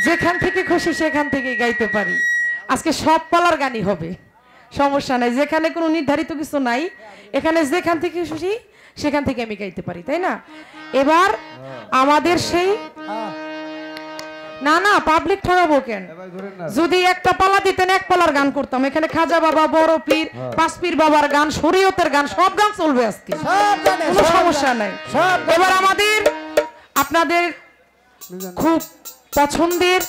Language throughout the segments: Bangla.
যেখান থেকে খুশি সেখান থেকে গাইতে পারি। আজকে সব পালার গানই হবে, সমস্যা নাই, যেখানে কোনো নির্ধারিত কিছু নাই, এখানে যেখান থেকে খুশি সেখান থেকে আমি গাইতে পারি, তাই না? এবার আমাদের সেই না না পাবলিক ঠকাবো কেন? যদি একটা পালা দিতেন এক পালার গান করতাম, এখানে খাজা বাবা, বড় পীর, পাঁচ পীর বাবার গান, শরীয়তের গান, সব গান চলবে আজকে, কোনো সমস্যা নাই। এবার আমাদের আপনাদের খুব পছন্দের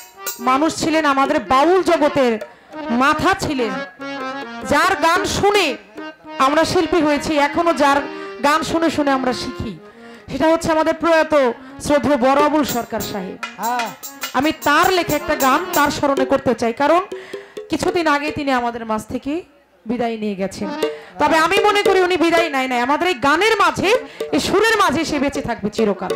মানুষ ছিলেন, আমাদের বাউল জগতের মাথা ছিলেন, যার গান শুনে আমরা শিল্পী হয়েছি, এখনো যার গান শুনে শুনে আমরা শিখি, সেটা হচ্ছে আমাদের প্রয়াত শ্রদ্ধেয় বড় আবুল সরকার সাহেব। আমি তার লেখা একটা গান তার স্মরণে করতে চাই, কারণ কিছুদিন আগে তিনি আমাদের মাঝ থেকে বিদায় নিয়ে গেছেন। তবে আমি মনে করি উনি বিদায় নাই, আমাদের এই গানের মাঝে, এই সুরের মাঝে সে বেঁচে থাকবে চিরকাল।